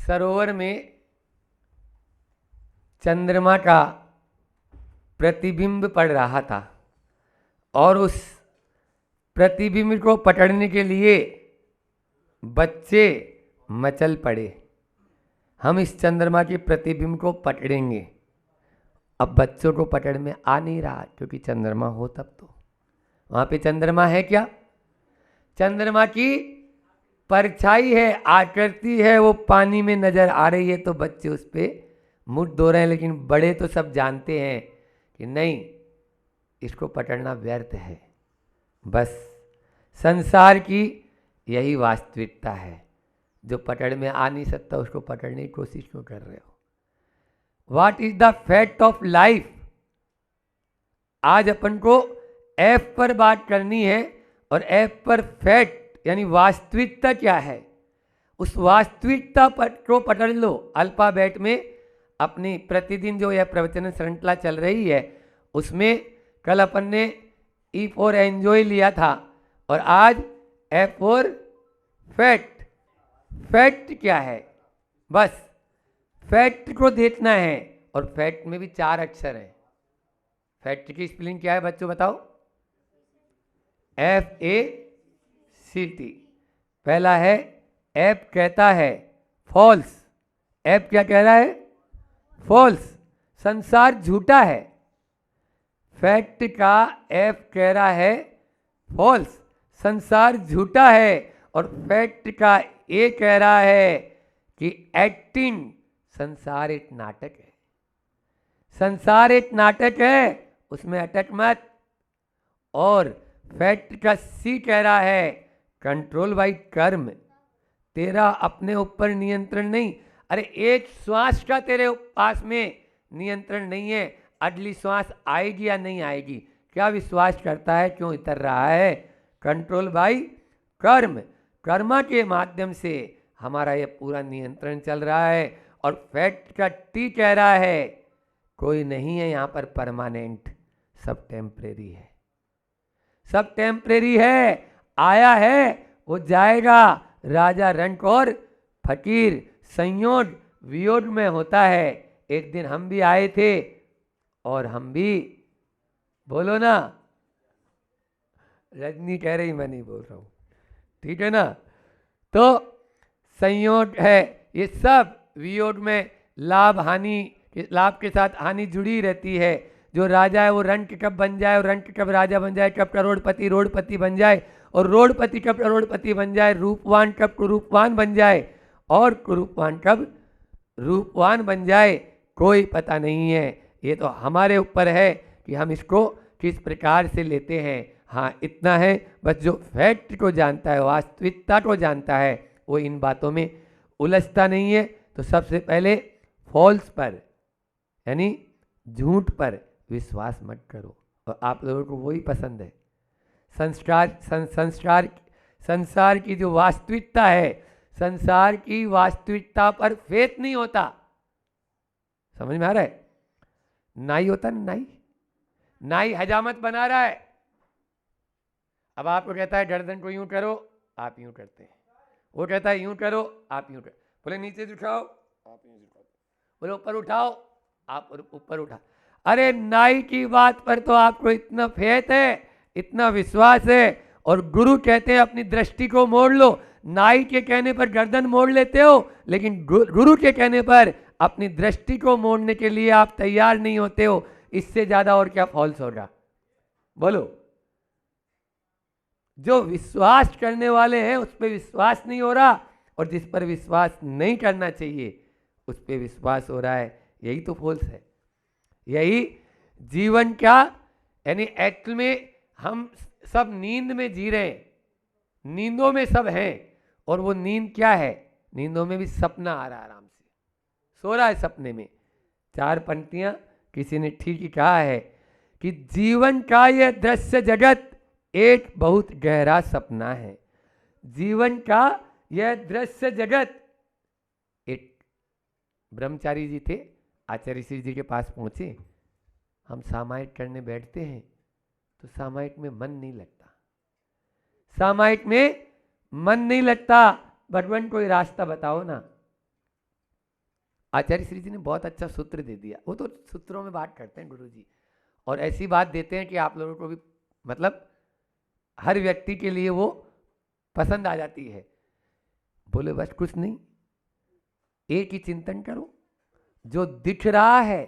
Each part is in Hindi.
सरोवर में चंद्रमा का प्रतिबिंब पड़ रहा था और उस प्रतिबिंब को पकड़ने के लिए बच्चे मचल पड़े। हम इस चंद्रमा के प्रतिबिंब को पकड़ेंगे। अब बच्चों को पकड़ में आ नहीं रहा क्योंकि चंद्रमा हो तब तो। वहां पे चंद्रमा है क्या? चंद्रमा की परछाई है, आकृति है, वो पानी में नजर आ रही है। तो बच्चे उस पर मुठ धो रहे हैं, लेकिन बड़े तो सब जानते हैं कि नहीं, इसको पकड़ना व्यर्थ है। बस संसार की यही वास्तविकता है। जो पकड़ में आ नहीं सकता उसको पकड़ने की कोशिश क्यों कर रहे हो? What is the fact of life? आज अपन को एफ पर बात करनी है और एफ पर फैक्ट यानी वास्तविकता क्या है, उस वास्तविकता को पकड़ लो। अल्फाबेट में अपनी प्रतिदिन जो यह प्रवचन श्रृंखला चल रही है उसमें कल अपन ने ई फॉर एंजॉय लिया था और आज एफ फॉर फैक्ट। फैक्ट क्या है? बस फैक्ट को देखना है। और फैक्ट में भी 4 अक्षर हैं। फैक्ट की स्पेलिंग क्या है बच्चों बताओ? FACT। पहला है एफ कहता है फॉल्स। एफ क्या कह रहा है? फॉल्स। संसार झूठा है। फैक्ट का एफ कह रहा है फॉल्स, संसार झूठा है। और फैक्ट का ए कह रहा है कि एक्टिंग, संसार एक नाटक है। संसार एक नाटक है, उसमें अटक मत। और फैक्ट का सी कह रहा है कंट्रोल बाई कर्म। तेरा अपने ऊपर नियंत्रण नहीं। अरे एक श्वास का तेरे पास में नियंत्रण नहीं है। अगली श्वास आएगी या नहीं आएगी, क्या विश्वास करता है, क्यों उतर रहा है? कंट्रोल बाई कर्म। कर्मा के माध्यम से हमारा ये पूरा नियंत्रण चल रहा है। और फैक्ट का टी कह रहा है कोई नहीं है यहाँ पर परमानेंट, सब टेम्परेरी है। सब टेम्परेरी है, आया है वो जाएगा। राजा रंक और फकीर संयोग वियोग में होता है। एक दिन हम भी आए थे और हम भी, बोलो ना, रजनी कह रही मैं नहीं बोल रहा हूं, ठीक है ना? तो संयोग है, ये सब वियोग में लाभ हानि, लाभ के साथ हानि जुड़ी रहती है। जो राजा है वो रंक कब बन जाए और रंक कब राजा बन जाए, कब करोड़पति रोड़पति बन जाए और रोड़पति कब करोड़पति बन जाए, रूपवान कब कुरूपवान बन जाए और कुरूपवान कब रूपवान बन जाए, कोई पता नहीं है। ये तो हमारे ऊपर है कि हम इसको किस प्रकार से लेते हैं। हाँ इतना है बस, जो फैक्ट को जानता है, वास्तविकता को जानता है, वो इन बातों में उलझता नहीं है। तो सबसे पहले फॉल्स पर यानी झूठ पर विश्वास मत करो। और आप लोगों को वही पसंद है। संसार की जो वास्तविकता है, संसार की वास्तविकता पर फेथ नहीं होता। समझ में आ रहा है? नाई होता ना, नाई हजामत बना रहा है। अब आपको कहता है गर्दन को यूं करो, आप यूं करते हैं। वो कहता है यूं करो, आप यूं करते। बोले नीचे झुकाओ, आप यूं झुकाओ। बोले ऊपर उठाओ, आप ऊपर उठा। अरे नाई की बात पर तो आपको इतना फेथ है, इतना विश्वास है। और गुरु कहते हैं अपनी दृष्टि को मोड़ लो। नाई के कहने पर गर्दन मोड़ लेते हो, लेकिन गुरु के कहने पर अपनी दृष्टि को मोड़ने के लिए आप तैयार नहीं होते हो। इससे ज्यादा और क्या फॉल्स होगा? बोलो। जो विश्वास करने वाले हैं उस पर विश्वास नहीं हो रहा, और जिस पर विश्वास नहीं करना चाहिए उस पर विश्वास हो रहा है। यही तो फॉल्स है। यही जीवन क्या, यानी एक्चुअल में हम सब नींद में जी रहे हैं, नींदों में सब हैं। और वो नींद क्या है? नींदों में भी सपना आ रहा है, आराम से सो रहा है सपने में। 4 पंक्तियां किसी ने ठीक ही कहा है कि जीवन का यह दृश्य जगत एक बहुत गहरा सपना है। जीवन का यह दृश्य जगत। एक ब्रह्मचारी जी थे, आचार्य श्री जी के पास पहुंचे। हम सामायिक करने बैठते हैं तो सामायिक में मन नहीं लगता, सामायिक में मन नहीं लगता। भगवान कोई रास्ता बताओ ना। आचार्य श्री जी ने बहुत अच्छा सूत्र दे दिया। वो तो सूत्रों में बात करते हैं गुरु जी, और ऐसी बात देते हैं कि आप लोगों को भी मतलब हर व्यक्ति के लिए वो पसंद आ जाती है। बोले बस कुछ नहीं, एक ही चिंतन करो, जो दिख रहा है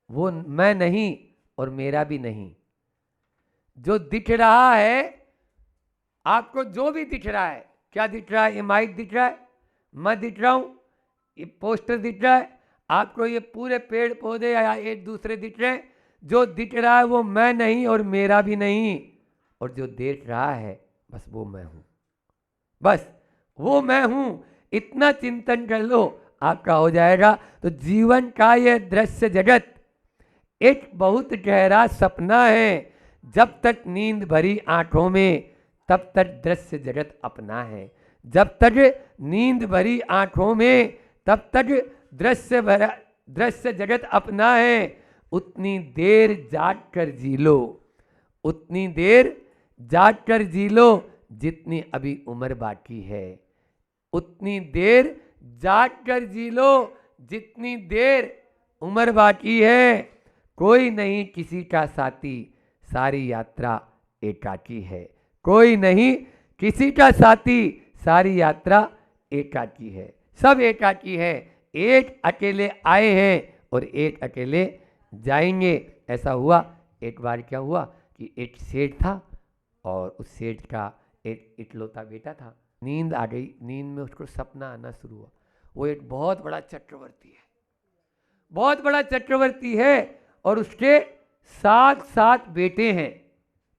वो मैं नहीं और मेरा भी नहीं। जो दिख रहा है, आपको जो भी दिख रहा है, क्या दिख रहा है? ये माइक दिख रहा है, मैं दिख रहा हूं, ये पोस्टर दिख रहा है, आपको ये पूरे पेड़ पौधे या एक दूसरे दिख रहे हैं। जो दिख रहा है वो मैं नहीं और मेरा भी नहीं, और जो देख रहा है बस वो मैं हूं, बस वो मैं हूं। इतना चिंतन कर लो, आपका हो जाएगा। तो जीवन का ये दृश्य जगत एक बहुत गहरा सपना है। जब तक नींद भरी आंखों में तब तक दृश्य जगत अपना है। जब तक नींद भरी आंखों में तब तक दृश्य जगत अपना है। उतनी देर जाग कर जी लो, उतनी देर जाग कर जी लो जितनी अभी उम्र बाकी है। उतनी देर जाग कर जी लो जितनी देर उम्र बाकी है। कोई नहीं किसी का साथी, सारी यात्रा एकाकी है। कोई नहीं किसी का साथी, सारी यात्रा एकाकी है। सब एकाकी है, एक अकेले आए हैं और एक अकेले जाएंगे। ऐसा हुआ एक बार, क्या हुआ कि एक सेठ था और उस सेठ का एक इकलौता बेटा था। नींद आ गई, नींद में उसको सपना आना शुरू हुआ। वो एक बहुत बड़ा चक्रवर्ती है, बहुत बड़ा चक्रवर्ती है, और उसके 7 बेटे हैं,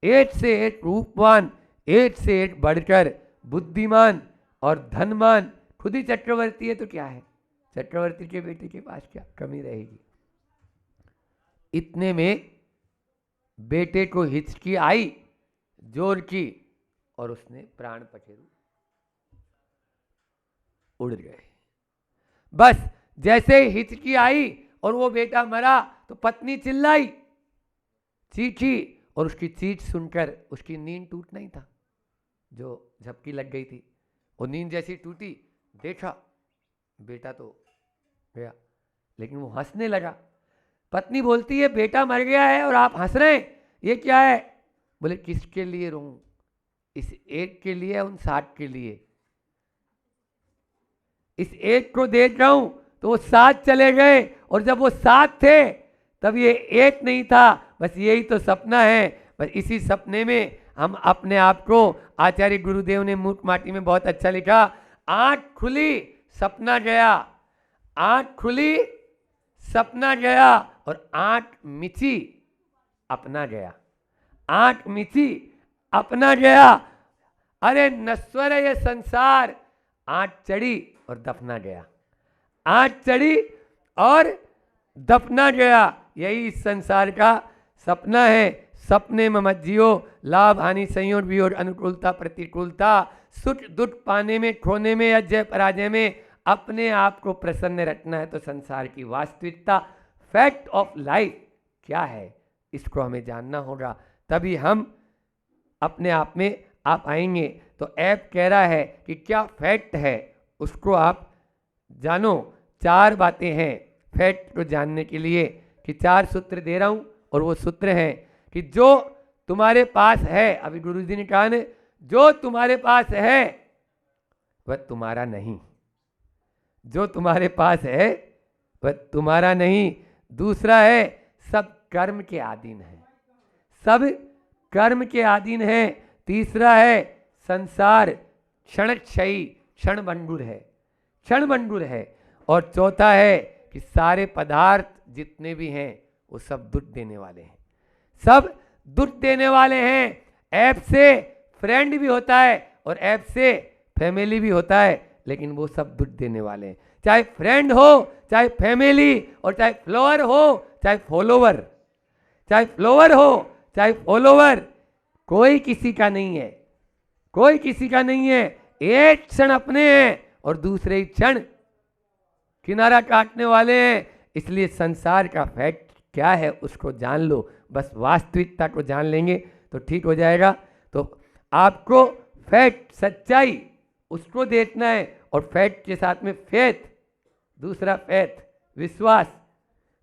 एक से एक रूपवान, एक से एक बढ़कर बुद्धिमान और धनवान। खुद ही चक्रवर्ती है तो क्या है, चक्रवर्ती के बेटे के पास क्या कमी रहेगी। इतने में बेटे को हिचकी आई जोर की, और उसने प्राण पखेरु उड़ गए। बस जैसे हिचकी आई और वो बेटा मरा तो पत्नी चिल्लाई, चीखी, और उसकी चीख सुनकर उसकी नींद टूट नहीं था, जो झपकी लग गई थी। वो नींद जैसी टूटी, देखा बेटा तो गया, लेकिन वो हंसने लगा। पत्नी बोलती है बेटा मर गया है और आप हंस रहे हैं, ये क्या है? बोले किसके लिए रोऊं, इस एक के लिए, उन 7 के लिए। इस एक को देख रहा हूं तो वो 7 चले गए, और जब वो 7 थे तब ये एक नहीं था। बस यही तो सपना है। बस इसी सपने में हम अपने आप को, आचार्य गुरुदेव ने मूक माटी में बहुत अच्छा लिखा, आंख खुली सपना गया, आंख खुली सपना गया, और आंख मिची अपना गया, आंख मिची अपना गया। अरे नश्वर है ये संसार, आंख चढ़ी और दफना गया, आंख चढ़ी और दफना गया। यही संसार का सपना है। सपने में मत जियो, लाभ हानि संयोग वियोग अनुकूलता प्रतिकूलता, सुख दुख पाने में खोने में या जय पराजय में अपने आप को प्रसन्न रखना है। तो संसार की वास्तविकता, फैक्ट ऑफ लाइफ क्या है, इसको हमें जानना होगा, तभी हम अपने आप में आप आएंगे। तो ऐप कह रहा है कि क्या फैक्ट है उसको आप जानो। 4 बातें हैं फैक्ट को जानने के लिए, कि 4 सूत्र दे रहा हूं, और वो सूत्र हैं कि जो तुम्हारे पास है, अभी गुरुजी ने कहा ना, जो तुम्हारे पास है वह तुम्हारा नहीं, जो तुम्हारे पास है वह तुम्हारा नहीं। दूसरा है सब कर्म के अधीन है, सब कर्म के अधीन है। तीसरा है संसार क्षणक्षयी, क्षणभंगुर है, क्षणभंगुर है। और चौथा है कि सारे पदार्थ जितने भी हैं वो सब दुख देने वाले हैं, सब दुख देने वाले हैं। ऐप से फ्रेंड भी होता है और ऐप से फैमिली भी होता है, लेकिन वो सब दुख देने वाले हैं। चाहे फ्रेंड हो, चाहे फैमिली, और चाहे फ्लोअर हो, चाहे फॉलोवर, चाहे फ्लोअर हो, चाहे फॉलोवर, कोई किसी का नहीं है, कोई किसी का नहीं है। एक क्षण अपने हैं और दूसरे ही क्षण किनारा काटने वाले हैं। इसलिए संसार का फैक्ट क्या है उसको जान लो। बस वास्तविकता को जान लेंगे तो ठीक हो जाएगा। तो आपको फैक्ट, सच्चाई, उसको देखना है, और फैक्ट के साथ में फेथ दूसरा फेथ, विश्वास।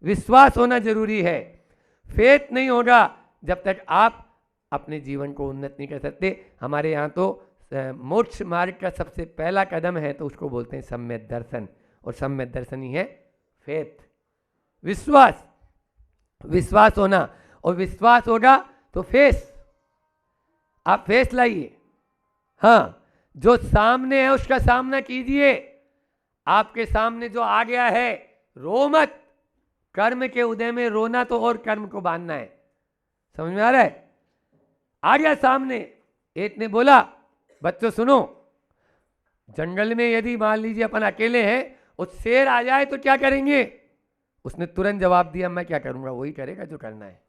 विश्वास होना जरूरी है। फेथ नहीं होगा जब तक आप अपने जीवन को उन्नत नहीं कर सकते। हमारे यहाँ तो मोक्ष मार्ग का सबसे पहला कदम है तो उसको बोलते हैं सम्यक दर्शन, और सम्यक दर्शन ही है फेथ, विश्वास। विश्वास होना, और विश्वास होगा तो फेस, आप फेस लाइए। हाँ, जो सामने है उसका सामना कीजिए। आपके सामने जो आ गया है, रो मत। कर्म के उदय में रोना तो और कर्म को बांधना है। समझ में आ रहा है? आ गया सामने, एक ने बोला, बच्चों सुनो, जंगल में यदि मान लीजिए अपन अकेले हैं और शेर आ जाए तो क्या करेंगे? उसने तुरंत जवाब दिया, मैं क्या करूंगा, वही करेगा जो करना है।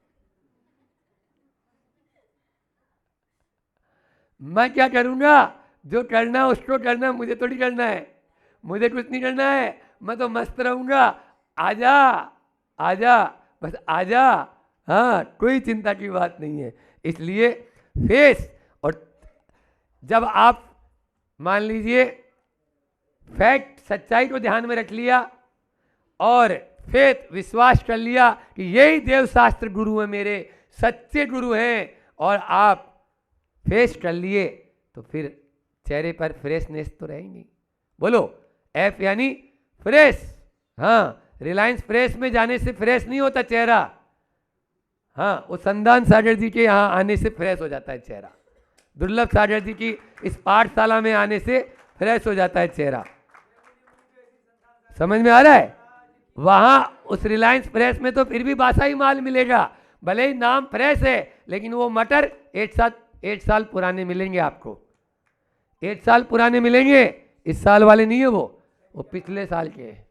मैं क्या करूंगा, जो करना है उसको करना, मुझे थोड़ी करना है, मुझे कुछ नहीं करना है, मैं तो मस्त रहूंगा। आजा आजा, बस आजा। हाँ, कोई चिंता की बात नहीं है। इसलिए फेस, और जब आप मान लीजिए फैक्ट, सच्चाई को ध्यान में रख लिया और फेथ, विश्वास कर लिया कि यही देव शास्त्र गुरु है, मेरे सच्चे गुरु हैं, और आप फेस कर लिए, तो फिर चेहरे पर फ्रेशनेस तो रहेंगी। बोलो, एफ यानी फ्रेश। हाँ, रिलायंस फ्रेश में जाने से फ्रेश नहीं होता चेहरा। हाँ, वो संदान सागर जी के यहाँ आने से फ्रेश हो जाता है चेहरा। दुर्लभ सागर जी की इस पाठशाला में आने से फ्रेश हो जाता है चेहरा। समझ में आ रहा है? वहां उस रिलायंस फ्रेश में तो फिर भी बासा ही माल मिलेगा, भले ही नाम फ्रेश है, लेकिन वो मटर 8 साल पुराने मिलेंगे आपको। 8 साल पुराने मिलेंगे, इस साल वाले नहीं है वो पिछले साल के हैं।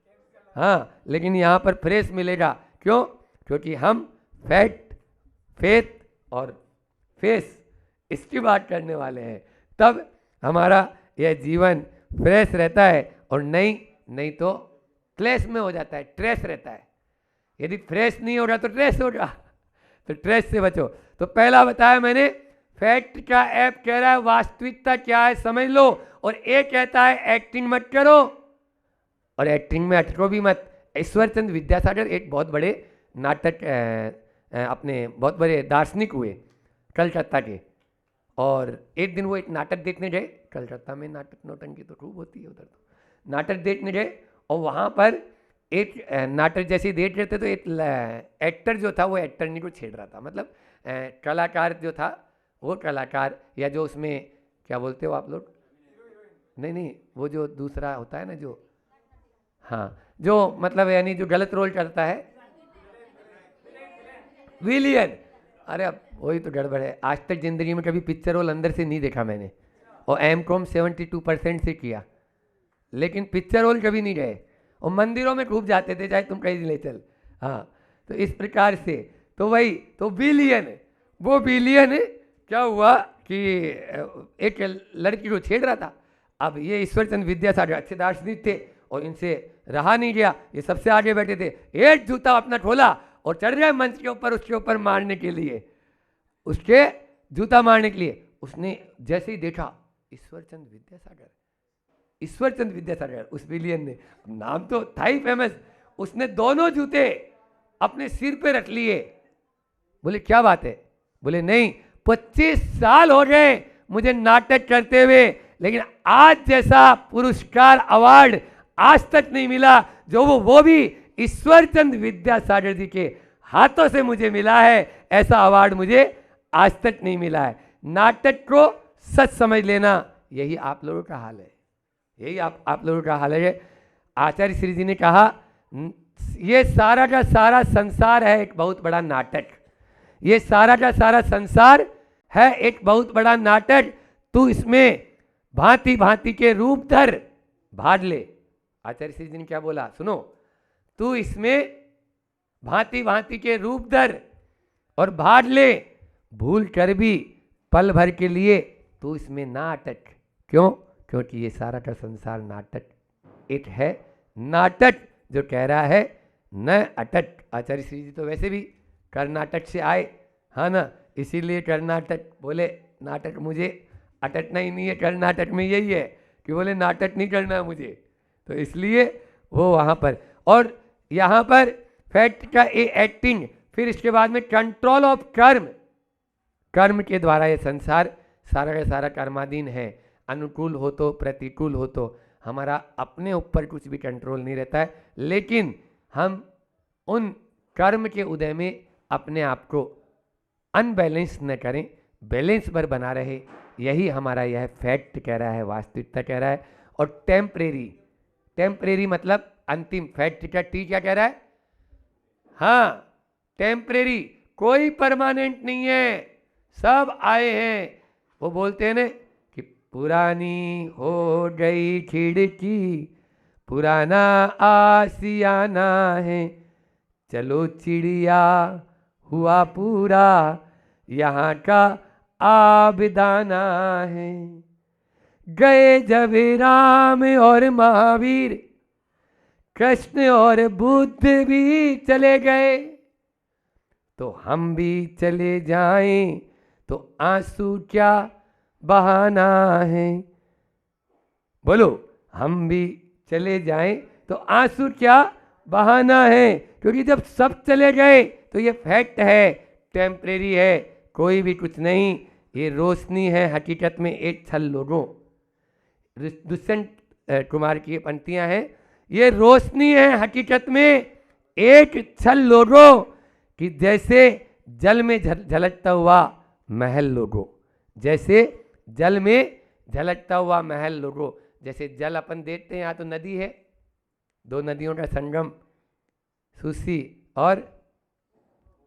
हाँ, लेकिन यहाँ पर फ्रेश मिलेगा। क्यों? क्योंकि हम फैक्ट, फेथ और फेस, इसकी बात करने वाले हैं। तब हमारा यह जीवन फ्रेश रहता है, और नहीं तो क्लेश में हो जाता है, ट्रेस रहता है। यदि फ्रेश नहीं होगा तो ट्रेस होगा, तो ट्रेस से बचो। तो पहला बताया मैंने, फैक्ट का ऐप कह रहा है वास्तविकता क्या है समझ लो, और ए कहता है एक्टिंग मत करो, और एक्टिंग में अटको भी मत। ईश्वरचंद विद्यासागर एक बहुत बड़े नाटक, अपने बहुत बड़े दार्शनिक हुए कलकत्ता के, और एक दिन वो एक नाटक देखने गए। कलकत्ता में नाटक नौटंकी तो खूब होती है उधर। तो नाटक देखने गए, और वहाँ पर एक नाटक जैसे देख रहे थे तो एक एक्टर जो था वो एक्टरनी को छेड़ रहा था। मतलब कलाकार जो था वो कलाकार, या जो उसमें क्या बोलते हो आप लोग, नहीं, वो जो दूसरा होता है ना, जो, हाँ, जो मतलब यानी जो गलत रोल करता है, विलियन। अरे अब वही तो गड़बड़ है। आज तक जिंदगी में कभी पिक्चर रोल अंदर से नहीं देखा मैंने, और एमकॉम 72% से किया, लेकिन पिक्चर रोल कभी नहीं गए। और मंदिरों में खूब जाते थे, चाहे तुम कहीं ले चल। हाँ, तो इस प्रकार से तो वही तो विलियन, वो विलियन क्या हुआ कि एक लड़की को छेड़ रहा था। अब ये ईश्वरचंद विद्यासागर अच्छे दार्शनिक थे, और इनसे रहा नहीं गया, ये सबसे आगे बैठे थे। एक जूता अपना खोला और चढ़ गए मंच के ऊपर, उसके ऊपर मारने के लिए, उसके जूता मारने के लिए। उसने जैसे ही देखा ईश्वरचंद विद्यासागर, ईश्वरचंद विद्यासागर, उस विलियन ने, नाम तो था ही फेमस, उसने दोनों जूते अपने सिर पे रख लिए। बोले क्या बात है? बोले नहीं, 25 साल हो गए मुझे नाटक करते हुए, लेकिन आज जैसा पुरस्कार, अवार्ड आज तक नहीं मिला, जो वो भी ईश्वरचंद विद्यासागर जी के हाथों से मुझे मिला है। ऐसा अवार्ड मुझे आज तक नहीं मिला है। नाटक को सच समझ लेना, यही आप लोगों का हाल है, यही आप लोगों का हाल है। आचार्य श्री जी ने कहा, ये सारा का सारा संसार है एक बहुत बड़ा नाटक, ये सारा का सारा संसार है एक बहुत बड़ा नाटक, तू इसमें भांति भांति के रूप धर, भाग ले। आचार्य श्री जी ने क्या बोला सुनो, तू इसमें भांति भांति के रूप धर और भाग ले, भूल कर भी पल भर के लिए तू इसमें ना अटक। क्यों? क्योंकि ये सारा का संसार नाटक एक है, नाटक जो कह रहा है न अटक। आचार्य श्री जी तो वैसे भी कर्नाटक से आए, हाँ ना, इसीलिए कर्नाटक बोले, नाटक मुझे अटकना ही नहीं है। कर्नाटक में यही है कि बोले नाटक नहीं करना मुझे, तो इसलिए वो वहाँ पर, और यहाँ पर फैक्ट का A18, फिर इसके बाद में कंट्रोल ऑफ कर्म, कर्म के द्वारा ये संसार सारा का सारा कर्माधीन है। अनुकूल हो तो प्रतिकूल हो तो हमारा अपने ऊपर कुछ भी कंट्रोल नहीं रहता है, लेकिन हम उन कर्म के उदय में अपने आप को अनबैलेंस न करें, बैलेंस पर बना रहे, यही हमारा यह फैक्ट कह रहा है, वास्तविकता कह रहा है। और टेम्परेरी, टेम्परेरी मतलब अंतिम, फैक्ट का टी क्या कह रहा है? हाँ, टेम्परेरी, कोई परमानेंट नहीं है, सब आए हैं। वो बोलते हैं ना कि पुरानी हो गई खिड़की, पुराना आसियाना है, चलो चिड़िया हुआ पूरा, यहाँ का आबिदाना है। गए जब राम और महावीर, कृष्ण और बुद्ध भी चले गए, तो हम भी चले जाएं तो आंसू क्या बहाना है। बोलो, हम भी चले जाएं तो आंसू क्या बहाना है, क्योंकि जब सब चले गए तो ये फैक्ट है, टेम्परेरी है, कोई भी कुछ नहीं। ये रोशनी है हकीकत में एक छल लोगों, दुष्यंत कुमार की ये पंक्तियां हैं, ये रोशनी है हकीकत में एक छल लोगों, कि जैसे जल में झलकता हुआ महल लोगों, जैसे जल में झलकता हुआ महल लोगों। जैसे जल अपन देखते हैं, यहाँ तो नदी है, दो नदियों का संगम, सूसी और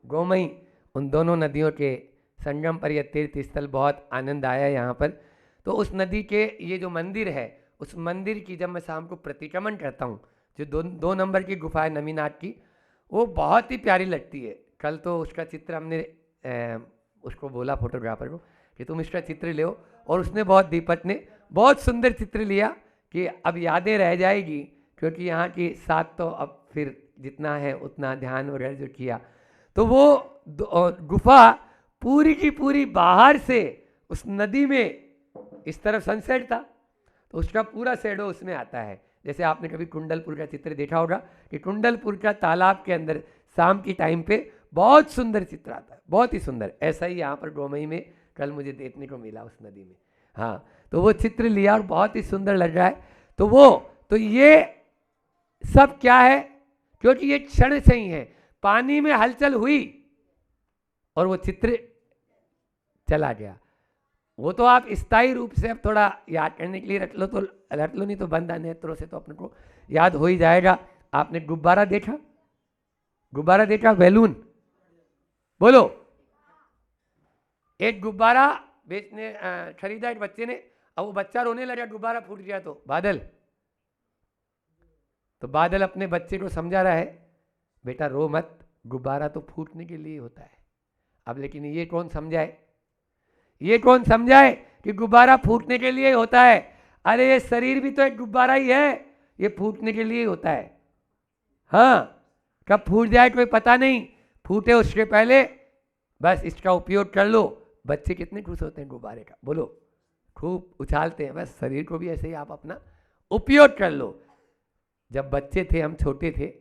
गोमई, उन दोनों नदियों के संगम पर यह तीर्थ स्थल, बहुत आनंद आया यहाँ पर। तो उस नदी के ये जो मंदिर है, उस मंदिर की जब मैं शाम को प्रतिक्रमण करता हूँ, जो दो नंबर की गुफा है नमीनाथ की, वो बहुत ही प्यारी लगती है। कल तो उसका चित्र हमने उसको बोला फोटोग्राफर को कि तुम इसका चित्र ले, और उसने दीपक ने बहुत सुंदर चित्र लिया कि अब यादें रह जाएगी, क्योंकि यहाँ की साथ तो अब फिर जितना है उतना ध्यान वगैरह जो किया, तो वो गुफा पूरी की पूरी बाहर से उस नदी में इस तरफ सनसेट था, तो उसका पूरा शैडो उसमें आता है। जैसे आपने कभी कुंडलपुर का चित्र देखा होगा कि कुंडलपुर का तालाब के अंदर शाम की टाइम पे बहुत सुंदर चित्र आता है, बहुत ही सुंदर। ऐसा ही यहाँ पर गोमई में कल मुझे देखने को मिला उस नदी में। हाँ, तो वो चित्र लिया और बहुत ही सुंदर लग रहा है। तो ये सब क्या है, क्योंकि ये क्षण से ही है, पानी में हलचल हुई और वो चित्र चला गया। वो तो आप स्थायी रूप से अब थोड़ा याद करने के लिए रख लो, नहीं तो बंद नेत्रों से तो अपने को याद हो ही जाएगा। आपने गुब्बारा देखा, गुब्बारा देखा, बैलून, बोलो। एक गुब्बारा बेचने खरीदा एक बच्चे ने, अब वो बच्चा रोने लगा, गुब्बारा फूट गया। तो बादल अपने बच्चे को समझा रहा है, बेटा रो मत, गुब्बारा तो फूटने के लिए होता है। अब लेकिन ये कौन समझाए, ये कौन समझाए कि गुब्बारा फूटने के लिए होता है? अरे ये शरीर भी तो एक गुब्बारा ही है, ये फूटने के लिए होता है। हाँ, कब फूट जाए कोई पता नहीं, फूटे उसके पहले बस इसका उपयोग कर लो। बच्चे कितने खुश होते हैं गुब्बारे का, बोलो, खूब उछालते हैं। बस शरीर को भी ऐसे ही आप अपना उपयोग कर लो। जब बच्चे थे, हम छोटे थे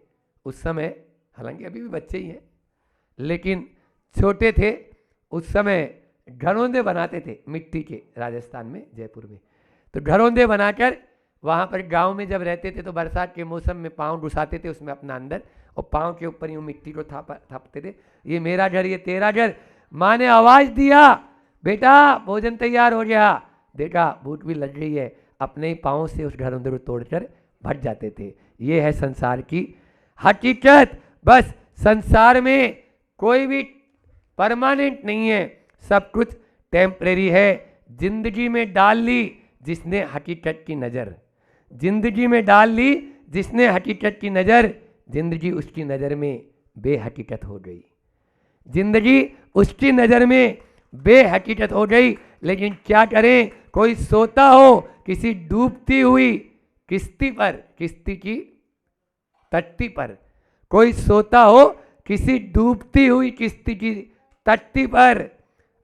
उस समय, हालांकि अभी भी बच्चे ही हैं, लेकिन छोटे थे उस समय घरौंदे बनाते थे मिट्टी के, राजस्थान में जयपुर में। तो घरौंदे बनाकर वहाँ पर गांव में जब रहते थे तो बरसात के मौसम में पाँव घुसाते थे उसमें अपना अंदर, और पाँव के ऊपर यूँ मिट्टी को थापते थे, ये मेरा घर, ये तेरा घर। माँ ने आवाज़ दिया, बेटा भोजन तैयार हो गया। देखा भूख भी लग रही है, अपने ही पाँव से उस घरौंदे को तोड़कर भट जाते थे। ये है संसार की हकीकत। बस संसार में कोई भी परमानेंट नहीं है, सब कुछ टेम्परेरी है। जिंदगी में डाल ली जिसने हकीकत की नज़र, जिंदगी में डाल ली जिसने हकीकत की नज़र, जिंदगी उसकी नज़र में बेहकीकत हो गई, जिंदगी उसकी नज़र में बेहकीकत हो गई। लेकिन क्या करें, कोई सोता हो किसी डूबती हुई किश्ती पर, किश्ती की तख्ती पर, कोई सोता हो किसी डूबती हुई किश्ती की तख्ती पर।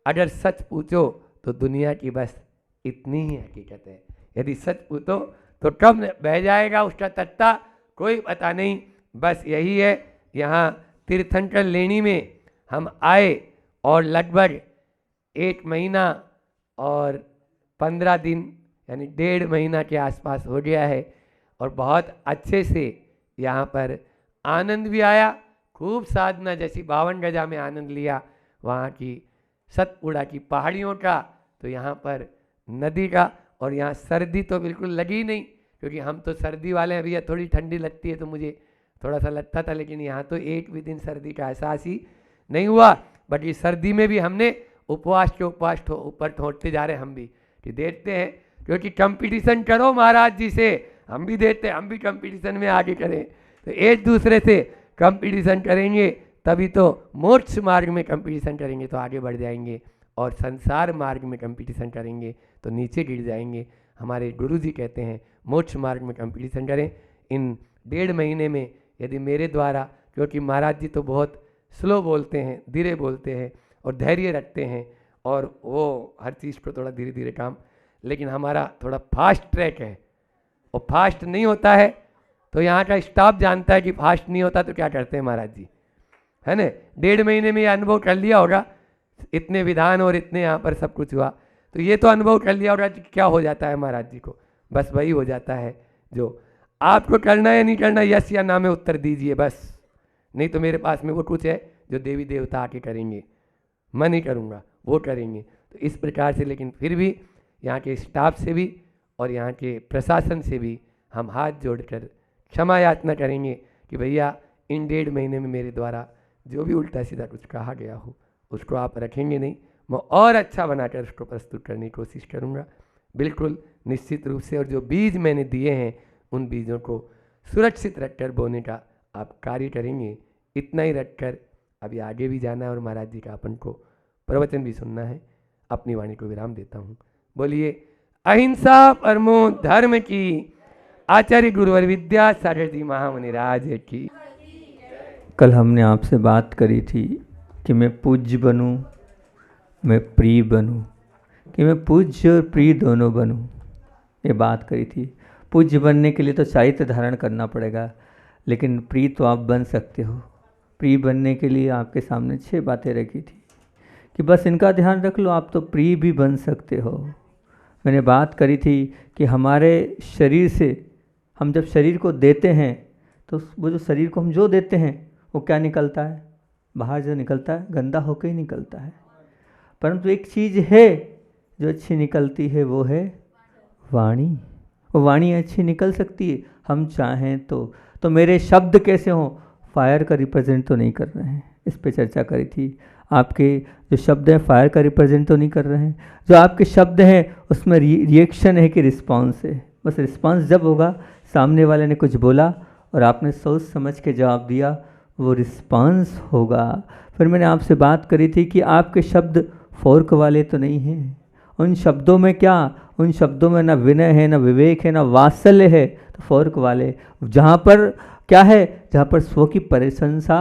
अगर सच पूछो तो दुनिया की बस इतनी ही हकीकत है। यदि सच पूछो तो कब बह जाएगा उसका तख्ता कोई पता नहीं। बस यही है, यहाँ तीर्थंकर लेणी में हम आए और लगभग 1 महीना और 15 दिन यानी 1.5 महीना के आसपास हो गया है और बहुत अच्छे से यहाँ पर आनंद भी आया। खूब साधना, जैसी 52 गजा में आनंद लिया वहाँ की सतपुड़ा की पहाड़ियों का, तो यहाँ पर नदी का। और यहाँ सर्दी तो बिल्कुल लगी नहीं, क्योंकि हम तो सर्दी वाले हैं भैया, थोड़ी ठंडी लगती है तो मुझे थोड़ा सा लगता था, लेकिन यहाँ तो एक भी दिन सर्दी का एहसास ही नहीं हुआ। बट इस सर्दी में भी हमने उपवास के उपवास ऊपर ठोंकते जा रहे हम भी कि देखते हैं, क्योंकि कंपटीशन करो महाराज जी से, हम भी देते, हम भी कंपटीशन में आगे करें। तो एक दूसरे से कंपटीशन करेंगे तभी तो, मोक्ष मार्ग में कंपटीशन करेंगे तो आगे बढ़ जाएंगे, और संसार मार्ग में कंपटीशन करेंगे तो नीचे गिर जाएंगे। हमारे गुरु जी कहते हैं मोक्ष मार्ग में कंपटीशन करें। इन 1.5 महीने में यदि मेरे द्वारा, क्योंकि महाराज जी तो बहुत स्लो बोलते हैं, धीरे बोलते हैं और धैर्य रखते हैं, और वो हर चीज़ को थोड़ा धीरे धीरे काम, लेकिन हमारा थोड़ा फास्ट ट्रैक है, और फास्ट नहीं होता है तो यहाँ का स्टाफ जानता है कि फास्ट नहीं होता तो क्या करते हैं महाराज जी, है ना। 1.5 महीने में ये अनुभव कर लिया होगा, इतने विधान और इतने यहाँ पर सब कुछ हुआ, तो ये तो अनुभव कर लिया होगा कि क्या हो जाता है महाराज जी को। बस वही हो जाता है जो आपको करना है या नहीं करना, यस या ना में उत्तर दीजिए बस। नहीं तो मेरे पास में वो कुछ है जो देवी देवता आके करेंगे, मैं नहीं करूँगा, वो करेंगे। तो इस प्रकार से, लेकिन फिर भी यहाँ के स्टाफ से भी और यहाँ के प्रशासन से भी हम हाथ जोड़कर क्षमा याचना करेंगे कि भैया इन 1.5 महीने में मेरे द्वारा जो भी उल्टा सीधा कुछ कहा गया हो उसको आप रखेंगे नहीं, मैं और अच्छा बनाकर उसको प्रस्तुत करने की कोशिश करूँगा, बिल्कुल निश्चित रूप से। और जो बीज मैंने दिए हैं उन बीजों को सुरक्षित रखकर बोने का आप कार्य करेंगे। इतना ही रखकर अभी आगे भी जाना है और महाराज जी का अपन को प्रवचन भी सुनना है। अपनी वाणी को विराम देता हूँ। बोलिए अहिंसा परमो धर्म की, आचार्य गुरुवर विद्यासागर जी महामुनिराज की। कल हमने आपसे बात करी थी कि मैं पूज्य बनूं, मैं प्रिय बनूं, कि मैं पूज्य और प्रिय दोनों बनूं, ये बात करी थी। पूज्य बनने के लिए तो साहित्य धारण करना पड़ेगा, लेकिन प्रिय तो आप बन सकते हो। प्रिय बनने के लिए आपके सामने 6 बातें रखी थी कि बस इनका ध्यान रख लो, आप तो प्रिय भी बन सकते हो। मैंने बात करी थी कि हमारे शरीर से हम जब शरीर को देते हैं तो वो जो शरीर को हम जो देते हैं वो क्या निकलता है, बाहर जो निकलता है गंदा होकर ही निकलता है। परंतु एक चीज़ है जो अच्छी निकलती है, वो है वाणी। वो वाणी अच्छी निकल सकती है हम चाहें तो मेरे शब्द कैसे हों, फायर का रिप्रेजेंट तो नहीं कर रहे हैं, इस पे चर्चा करी थी। आपके जो शब्द हैं फायर का रिप्रेजेंट तो नहीं कर रहे हैं, जो आपके शब्द हैं उसमें रिएक्शन है कि रिस्पांस है। बस रिस्पांस जब होगा, सामने वाले ने कुछ बोला और आपने सोच समझ के जवाब दिया, वो रिस्पांस होगा। फिर मैंने आपसे बात करी थी कि आपके शब्द फोर्क वाले तो नहीं हैं। उन शब्दों में क्या, उन शब्दों में ना विनय है, ना विवेक है, ना वात्सल्य है, तो फोर्क वाले। जहाँ पर क्या है, जहाँ पर स्व की प्रशंसा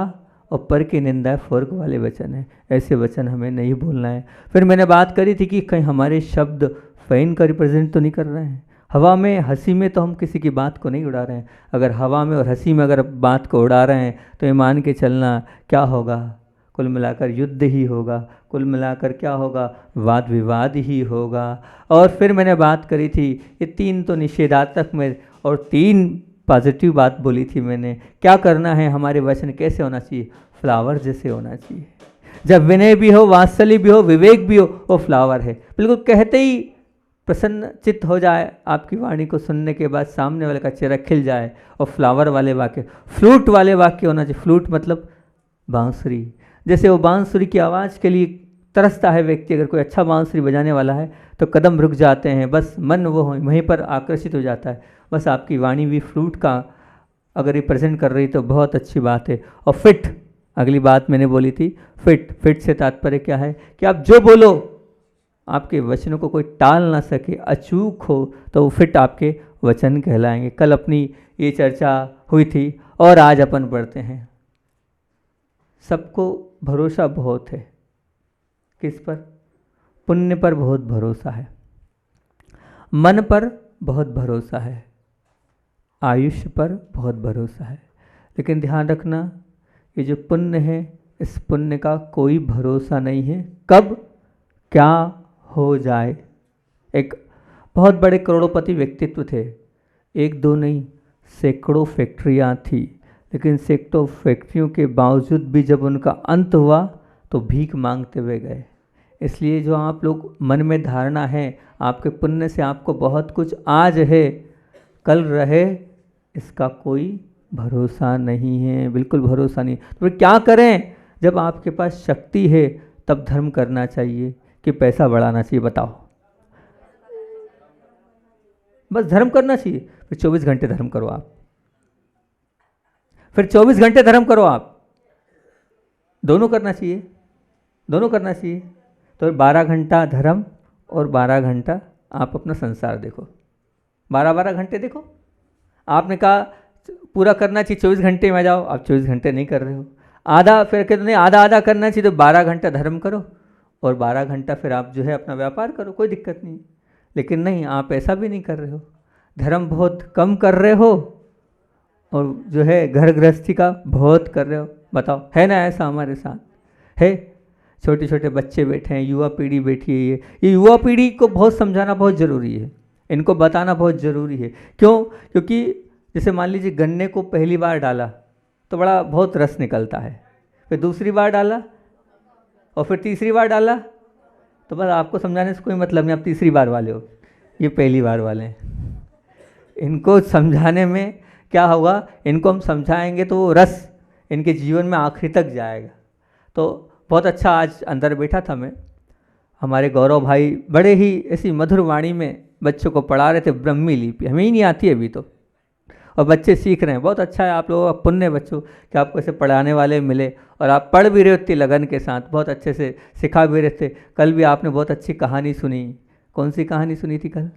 और पर की निंदा है, फोर्क वाले वचन है। ऐसे वचन हमें नहीं बोलना है। फिर मैंने बात करी थी कि कहीं हमारे शब्द फैन का रिप्रेजेंट तो नहीं कर रहे हैं। हवा में हंसी में तो हम किसी की बात को नहीं उड़ा रहे हैं। अगर हवा में और हंसी में अगर बात को उड़ा रहे हैं तो ये मान के चलना क्या होगा, कुल मिलाकर युद्ध ही होगा, कुल मिलाकर क्या होगा, वाद विवाद ही होगा। और फिर मैंने बात करी थी ये 3 तो निषेधात्मक में और 3 पॉजिटिव बात बोली थी मैंने। क्या करना है, हमारे वचन कैसे होना चाहिए, फ्लावर जैसे होना चाहिए। जब विनय भी हो, वात्सल्य भी हो, विवेक भी हो, वो फ्लावर है। बिल्कुल कहते ही प्रसन्न चित्त हो जाए, आपकी वाणी को सुनने के बाद सामने वाले का चेहरा खिल जाए। और फ्लावर वाले वाक्य, फ्लूट वाले वाक्य होना चाहिए। फ्लूट मतलब बांसुरी। जैसे वो बांसुरी की आवाज़ के लिए तरसता है व्यक्ति, अगर कोई अच्छा बांसुरी बजाने वाला है तो कदम रुक जाते हैं, बस मन वो वहीं पर आकर्षित हो जाता है। बस आपकी वाणी भी फ्लूट का अगर रिप्रेजेंट कर रही तो बहुत अच्छी बात है। और फिट, अगली बात मैंने बोली थी फिट। फिट से तात्पर्य क्या है कि आप जो बोलो आपके वचनों को कोई टाल ना सके, अचूक हो, तो वो फिट आपके वचन कहलाएंगे। कल अपनी ये चर्चा हुई थी और आज अपन पढ़ते हैं। सबको भरोसा बहुत है, किस पर, पुण्य पर बहुत भरोसा है, मन पर बहुत भरोसा है, आयुष्य पर बहुत भरोसा है, लेकिन ध्यान रखना ये जो पुण्य है, इस पुण्य का कोई भरोसा नहीं है कब क्या हो जाए। एक बहुत बड़े करोड़पति व्यक्तित्व थे, एक दो नहीं सैकड़ों फैक्ट्रियाँ थी, लेकिन सैकड़ों फैक्ट्रियों के बावजूद भी जब उनका अंत हुआ तो भीख मांगते हुए गए। इसलिए जो आप लोग मन में धारणा है आपके पुण्य से आपको बहुत कुछ आज है कल रहे, इसका कोई भरोसा नहीं है, बिल्कुल भरोसा नहीं। तो फिर क्या करें? जब आपके पास शक्ति है तब धर्म करना चाहिए कि पैसा बढ़ाना चाहिए? बताओ, बस धर्म करना चाहिए। फिर 24 घंटे धर्म करो आप, फिर 24 घंटे धर्म करो आप, दोनों करना चाहिए, दोनों करना चाहिए। तो 12 घंटा धर्म और 12 घंटा आप अपना संसार देखो, 12-12 घंटे देखो। आपने कहा पूरा करना चाहिए 24 घंटे में जाओ, आप 24 घंटे नहीं कर रहे हो। आधा, फिर कहते नहीं आधा आधा करना चाहिए, तो 12 घंटा धर्म करो और 12 घंटा फिर आप जो है अपना व्यापार करो, कोई दिक्कत नहीं। लेकिन नहीं, आप ऐसा भी नहीं कर रहे हो, धर्म बहुत कम कर रहे हो और जो है घर गृहस्थी का बहुत कर रहे हो। बताओ, है ना ऐसा हमारे साथ? है। छोटे छोटे बच्चे बैठे हैं, युवा पीढ़ी बैठी है। ये युवा पीढ़ी को बहुत समझाना बहुत ज़रूरी है, इनको बताना बहुत ज़रूरी है। क्यों? क्योंकि जैसे मान लीजिए गन्ने को पहली बार डाला तो बड़ा बहुत रस निकलता है, फिर दूसरी बार डाला और फिर तीसरी बार डाला तो बस आपको समझाने से कोई मतलब नहीं, आप तीसरी बार वाले हो, ये पहली बार वाले हैं। इनको समझाने में क्या होगा, इनको हम समझाएंगे तो वो रस इनके जीवन में आखिरी तक जाएगा। तो बहुत अच्छा आज अंदर बैठा था मैं, हमारे गौरव भाई बड़े ही ऐसी मधुर वाणी में बच्चों को पढ़ा रहे थे ब्रह्मी लिपि, हमें ही नहीं आती अभी तो, और बच्चे सीख रहे हैं। बहुत अच्छा है, आप लोगों का पुण्य बच्चों कि आपको ऐसे पढ़ाने वाले मिले और आप पढ़ भी रहे हो इतनी लगन के साथ, बहुत अच्छे से सिखा भी रहे थे। कल भी आपने बहुत अच्छी कहानी सुनी। कौन सी कहानी सुनी थी कल?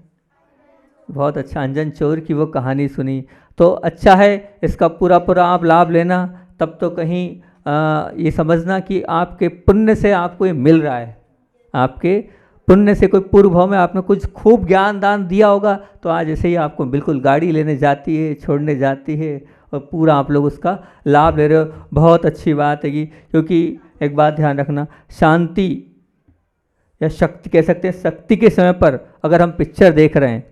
बहुत अच्छा, अंजन चोर की वो कहानी सुनी। तो अच्छा है, इसका पूरा पूरा आप लाभ लेना, तब तो कहीं ये समझना कि आपके पुण्य से आपको ये मिल रहा है। आपके पुण्य से कोई पूर्व भाव में आपने कुछ खूब ज्ञान दान दिया होगा तो आज ऐसे ही आपको बिल्कुल गाड़ी लेने जाती है, छोड़ने जाती है और पूरा आप लोग उसका लाभ ले रहे हो। बहुत अच्छी बात है क्योंकि एक बात ध्यान रखना, शांति या शक्ति कह सकते हैं, शक्ति के समय पर अगर हम पिक्चर देख रहे हैं,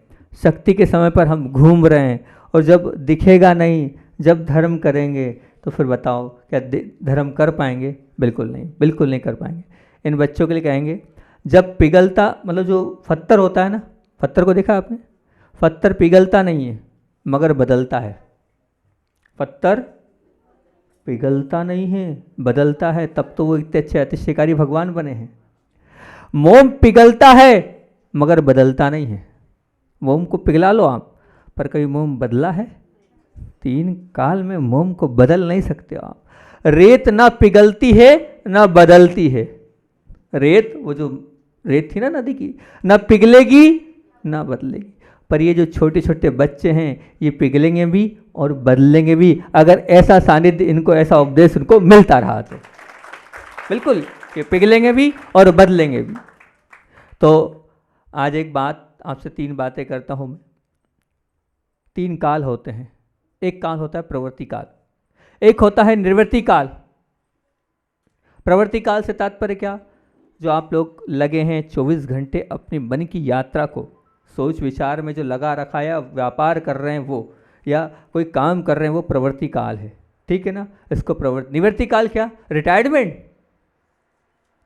शक्ति के समय पर हम घूम रहे हैं और जब दिखेगा नहीं, जब धर्म करेंगे तो फिर बताओ क्या धर्म कर पाएंगे? बिल्कुल नहीं, बिल्कुल नहीं कर पाएंगे। इन बच्चों के लिए कहेंगे, जब पिघलता, मतलब जो पत्थर होता है ना, पत्थर को देखा आपने? पत्थर पिघलता नहीं है मगर बदलता है। पत्थर पिघलता नहीं है, बदलता है, तब तो वो इतने अच्छे अतिशयकारी भगवान बने हैं। मोम पिघलता है मगर बदलता नहीं है। मोम को पिघला लो आप, पर कभी मोम बदला है? 3 काल में मोम को बदल नहीं सकते आप। रेत ना पिघलती है ना बदलती है। रेत, वो जो रेत थी ना नदी की, ना पिघलेगी ना बदलेगी। पर ये जो छोटे छोटे बच्चे हैं ये पिघलेंगे भी और बदलेंगे भी, अगर ऐसा सानिध्य इनको, ऐसा उपदेश उनको मिलता रहा तो। बिल्कुल, ये पिघलेंगे भी और बदलेंगे भी। तो आज एक बात आपसे, 3 बातें करता हूँ मैं। 3 काल होते हैं। एक काल होता है प्रवृत्ति काल, एक होता है निवृत्ति काल। प्रवृत्ति काल से तात्पर्य क्या? जो आप लोग लगे हैं 24 घंटे अपनी मन की यात्रा को, सोच विचार में जो लगा रखा है, व्यापार कर रहे हैं वो, या कोई काम कर रहे हैं, वो प्रवृत्ति काल है। ठीक है ना? इसको प्रवृत्ति। निवृत्ति काल क्या? रिटायरमेंट।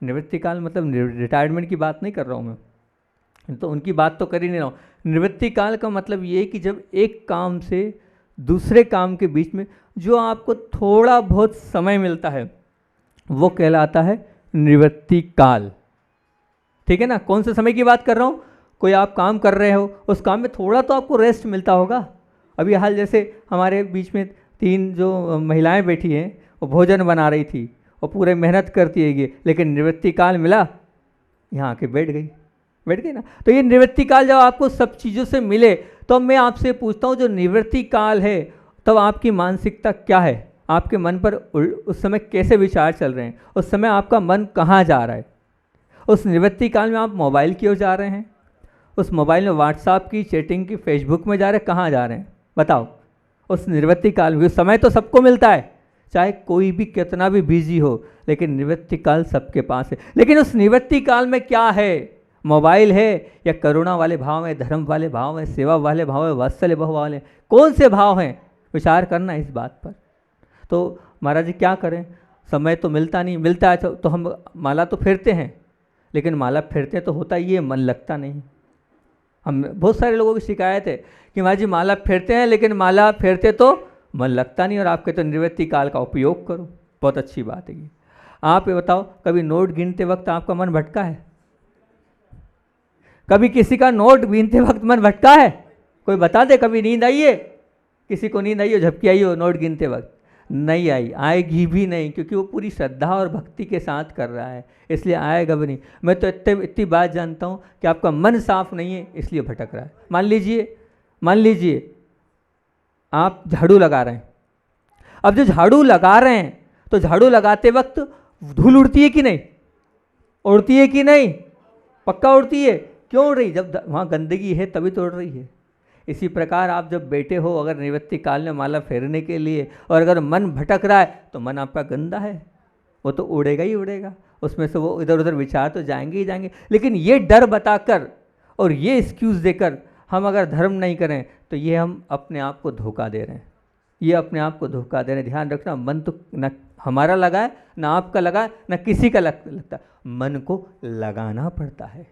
निवृत्ति काल मतलब रिटायरमेंट की बात नहीं कर रहा हूँ मैं, तो उनकी बात तो कर ही नहीं रहा हूँ। निवृत्ति काल का मतलब ये कि जब एक काम से दूसरे काम के बीच में जो आपको थोड़ा बहुत समय मिलता है वो कहलाता है निवृत्ति काल। ठीक है ना? कौन से समय की बात कर रहा हूँ? कोई आप काम कर रहे हो, उस काम में थोड़ा तो आपको रेस्ट मिलता होगा। अभी हाल जैसे हमारे बीच में 3 जो महिलाएं बैठी हैं, वो भोजन बना रही थी और पूरे मेहनत करती है, लेकिन निवृत्ति काल मिला, यहाँ आके बैठ गई ना। तो ये निवृत्ति काल जब आपको सब चीज़ों से मिले, तो मैं आपसे पूछता हूँ, जो निवृत्ति काल है तब आपकी मानसिकता क्या है? आपके मन पर उस समय कैसे विचार चल रहे हैं? उस समय आपका मन कहाँ जा रहा है? उस निवृत्ति काल में आप मोबाइल की ओर जा रहे हैं, उस मोबाइल में व्हाट्सएप की, चैटिंग की, फेसबुक में जा रहे हैं, कहाँ जा रहे हैं? बताओ। उस निवृत्ति काल में, समय तो सबको मिलता है, चाहे कोई भी कितना भी बिजी हो, लेकिन निवृत्ति काल सबके पास है। लेकिन उस निवृत्ति काल में क्या है? मोबाइल है या करुणा वाले भाव है, धर्म वाले भाव है, सेवा वाले भाव है, वात्सल्य भाव वाले, कौन से भाव हैं? विचार करना इस बात पर। तो महाराज जी क्या करें, समय तो मिलता नहीं, मिलता है तो हम माला तो फेरते हैं, लेकिन माला फेरते तो होता ये मन लगता नहीं। हम बहुत सारे लोगों की शिकायत है कि महाराज जी माला फेरते हैं, लेकिन माला फेरते तो मन लगता नहीं, और आपके तो निवृत्ति काल का उपयोग करो। बहुत अच्छी बात है ये। आप ये बताओ, कभी नोट गिनते वक्त आपका मन भटका है? कभी किसी का नोट गिनते वक्त मन भटका है? कोई बता दे, कभी नींद आई है? किसी को नींद आई हो, झपकी आई हो नोट गिनते वक्त? नहीं आई, आएगी भी नहीं, क्योंकि वो पूरी श्रद्धा और भक्ति के साथ कर रहा है, इसलिए आएगा भी नहीं। मैं तो इतनी बात जानता हूँ कि आपका मन साफ नहीं है, इसलिए भटक रहा है। मान लीजिए आप झाड़ू लगा रहे हैं। अब जो झाड़ू लगा रहे हैं, तो झाड़ू लगाते वक्त धूल उड़ती है कि नहीं? उड़ती है कि नहीं? पक्का उड़ती है। क्यों उड़ रही? जब वहाँ गंदगी है तभी तो उड़ रही है। इसी प्रकार आप जब बैठे हो अगर निवृत्ति काल में माला फेरने के लिए, और अगर मन भटक रहा है, तो मन आपका गंदा है, वो तो उड़ेगा ही उड़ेगा, उसमें से वो इधर उधर विचार तो जाएंगे ही जाएंगे। लेकिन ये डर बताकर और ये एक्सक्यूज़ देकर हम अगर धर्म नहीं करें, तो ये हम अपने आप को धोखा दे रहे हैं, ये अपने आप को धोखा दे रहे हैं। ध्यान रखना, मन तो न हमारा लगा है, न आपका लगा है, न किसी का लगता। मन को लगाना पड़ता है,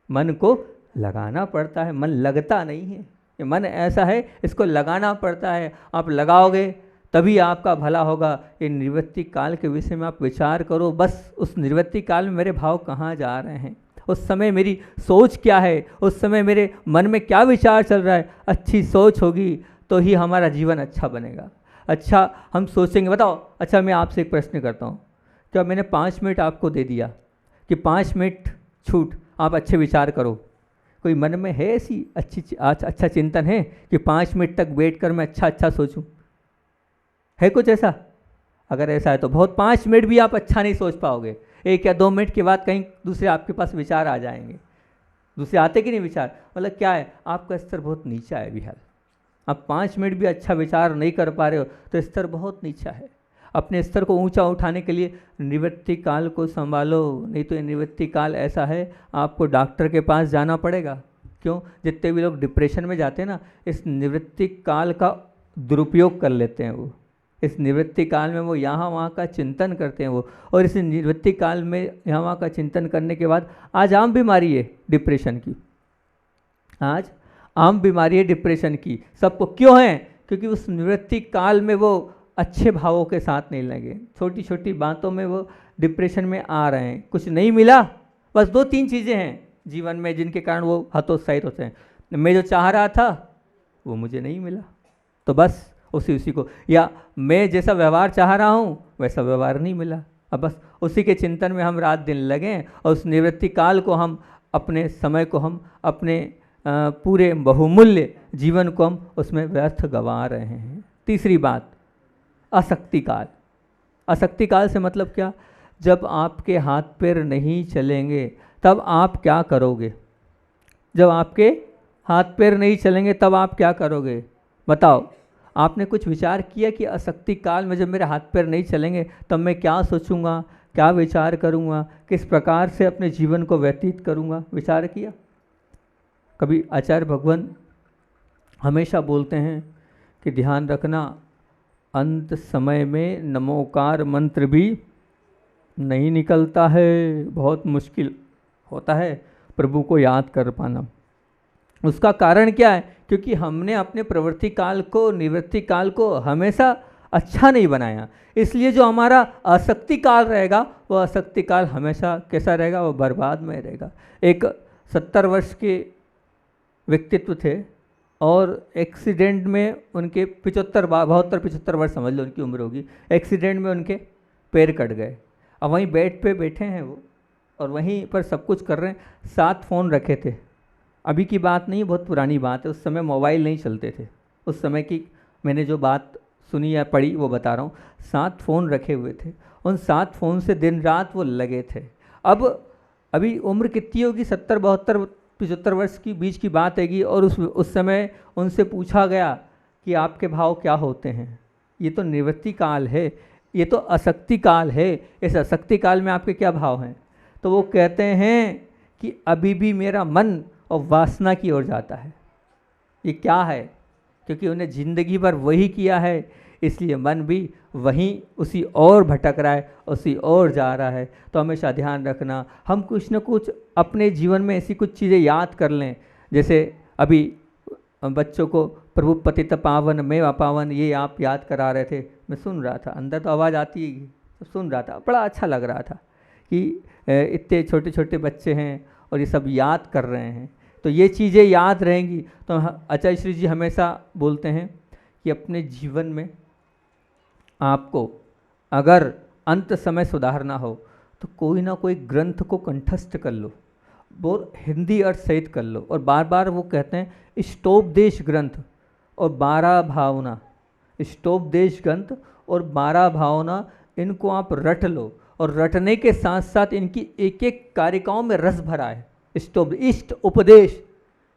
मन को लगाना पड़ता है, मन लगता नहीं है। ये मन ऐसा है, इसको लगाना पड़ता है। आप लगाओगे तभी आपका भला होगा। ये निवृत्ति काल के विषय में आप विचार करो, बस उस निवृत्ति काल में मेरे भाव कहाँ जा रहे हैं, उस समय मेरी सोच क्या है, उस समय मेरे मन में क्या विचार चल रहा है। अच्छी सोच होगी तो ही हमारा जीवन अच्छा बनेगा। अच्छा हम सोचेंगे, बताओ, अच्छा मैं आपसे एक प्रश्न करता हूँ, क्या मैंने 5 मिनट आपको दे दिया कि 5 मिनट छूट, आप अच्छे विचार करो, कोई मन में है ऐसी अच्छा चिंतन है कि 5 मिनट तक बैठ कर मैं अच्छा सोचूं? है कुछ ऐसा? अगर ऐसा है तो बहुत 5 मिनट भी आप अच्छा नहीं सोच पाओगे। 1 या 2 मिनट के बाद कहीं दूसरे आपके पास विचार आ जाएंगे। दूसरे आते कि नहीं विचार? मतलब क्या है, आपका स्तर बहुत नीचा है विहार। आप 5 मिनट भी अच्छा विचार नहीं कर पा रहे हो तो स्तर बहुत नीचा है। अपने स्तर को ऊंचा उठाने के लिए निवृत्ति काल को संभालो, नहीं तो ये निवृत्ति काल ऐसा है आपको डॉक्टर के पास जाना पड़ेगा। क्यों? जितने भी लोग डिप्रेशन में जाते हैं ना, इस निवृत्ति काल का दुरुपयोग कर लेते हैं। वो इस निवृत्ति काल में वो यहाँ वहाँ का चिंतन करते हैं वो, और इस निवृत्ति काल में यहाँ वहाँ का चिंतन करने के बाद आज आम बीमारी है डिप्रेशन की, आज आम बीमारी है डिप्रेशन की सबको। क्यों है? क्योंकि उस निवृत्ति काल में वो अच्छे भावों के साथ नहीं लगे, छोटी छोटी बातों में वो डिप्रेशन में आ रहे हैं। कुछ नहीं मिला, बस 2-3 चीज़ें हैं जीवन में जिनके कारण वो हतोत्साहित होते हैं। मैं जो चाह रहा था वो मुझे नहीं मिला, तो बस उसी को, या मैं जैसा व्यवहार चाह रहा हूँ वैसा व्यवहार नहीं मिला, अब बस उसी के चिंतन में हम रात दिन लगें, और उस निवृत्ति काल को हम अपने समय को हम अपने पूरे बहुमूल्य जीवन को हम उसमें व्यर्थ गंवा रहे हैं। तीसरी बात, आसक्ति काल। आसक्ति काल से मतलब क्या? जब आपके हाथ पैर नहीं चलेंगे तब आप क्या करोगे? जब आपके हाथ पैर नहीं चलेंगे तब आप क्या करोगे? बताओ, आपने कुछ विचार किया कि आसक्ति काल में जब मेरे हाथ पैर नहीं चलेंगे तब मैं क्या सोचूंगा, क्या विचार करूंगा, किस प्रकार से अपने जीवन को व्यतीत करूंगा? विचार किया? कभी आचार्य भगवान हमेशा बोलते हैं कि ध्यान रखना, अंत समय में नमोकार मंत्र भी नहीं निकलता है, बहुत मुश्किल होता है प्रभु को याद कर पाना। उसका कारण क्या है? क्योंकि हमने अपने प्रवृत्ति काल को, निवृत्ति काल को हमेशा अच्छा नहीं बनाया, इसलिए जो हमारा आसक्ति काल रहेगा वो आसक्ति काल हमेशा कैसा रहेगा? वो बर्बाद में रहेगा। एक 70 वर्ष के व्यक्तित्व थे और एक्सीडेंट में उनके 72-75 वर्ष समझ लो उनकी उम्र होगी, एक्सीडेंट में उनके पैर कट गए। अब वहीं बेड पे बैठे हैं वो और वहीं पर सब कुछ कर रहे हैं। 7 फ़ोन रखे थे, अभी की बात नहीं, बहुत पुरानी बात है, उस समय मोबाइल नहीं चलते थे। उस समय की मैंने जो बात सुनी या पढ़ी वो बता रहा हूँ। 7 फ़ोन रखे हुए थे, उन 7 फ़ोन से दिन रात वो लगे थे। अब अभी उम्र कितनी होगी? 70-72-75 वर्ष की बीच की बात हैगी। और उस समय उनसे पूछा गया कि आपके भाव क्या होते हैं। ये तो निवृत्ति काल है, ये तो अशक्ति काल है। इस अशक्ति काल में आपके क्या भाव हैं? तो वो कहते हैं कि अभी भी मेरा मन और वासना की ओर जाता है। ये क्या है? क्योंकि उन्हें जिंदगी भर वही किया है, इसलिए मन भी वहीं उसी ओर भटक रहा है, उसी ओर जा रहा है। तो हमेशा ध्यान रखना, हम कुछ न कुछ अपने जीवन में ऐसी कुछ चीज़ें याद कर लें। जैसे अभी बच्चों को प्रभु पतित पावन मेवा पावन ये आप याद करा रहे थे, मैं सुन रहा था, अंदर तो आवाज़ आती है, तो सुन रहा था, बड़ा अच्छा लग रहा था कि इतने छोटे छोटे बच्चे हैं और ये सब याद कर रहे हैं। तो ये चीज़ें याद रहेंगी। तो आचार्य श्री जी हमेशा बोलते हैं कि अपने जीवन में आपको अगर अंत समय सुधारना हो तो कोई ना कोई ग्रंथ को कंठस्थ कर लो, वो हिंदी अर्थ सहित कर लो। और बार बार वो कहते हैं इष्टोपदेश ग्रंथ और 12 भावना, इष्टोपदेश ग्रंथ और 12 भावना, इनको आप रट लो। और रटने के साथ साथ इनकी एक एक कारिकाओं में रस भरा है। इष्ट उपदेश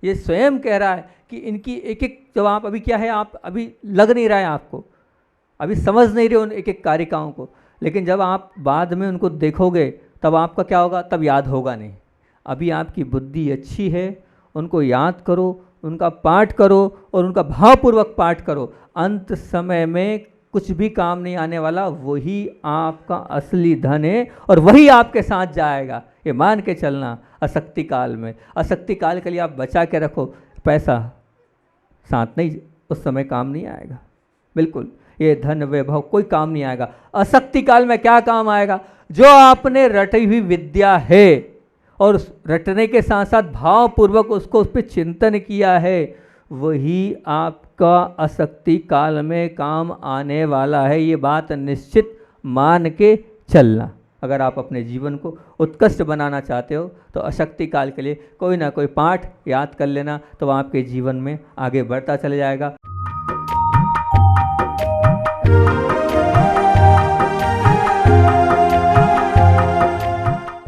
ये स्वयं कह रहा है कि इनकी एक एक, जब आप अभी क्या है, आप अभी लग नहीं रहा है, आपको अभी समझ नहीं रहे उन एक एक कारिकाओं को, लेकिन जब आप बाद में उनको देखोगे तब आपका क्या होगा, तब याद होगा नहीं। अभी आपकी बुद्धि अच्छी है, उनको याद करो, उनका पाठ करो और उनका भावपूर्वक पाठ करो। अंत समय में कुछ भी काम नहीं आने वाला, वही आपका असली धन है और वही आपके साथ जाएगा। ये मान के चलना। अशक्ति काल में, अशक्ति काल के लिए आप बचा के रखो, पैसा साथ नहीं, उस समय काम नहीं आएगा, बिल्कुल ये धन वैभव कोई काम नहीं आएगा। अशक्ति काल में क्या काम आएगा? जो आपने रटी हुई विद्या है और रटने के साथ साथ भावपूर्वक उसको उस पर चिंतन किया है, वही आपका अशक्ति काल में काम आने वाला है। ये बात निश्चित मान के चलना। अगर आप अपने जीवन को उत्कृष्ट बनाना चाहते हो तो अशक्ति काल के लिए कोई ना कोई पाठ याद कर लेना, तो आपके जीवन में आगे बढ़ता चला जाएगा।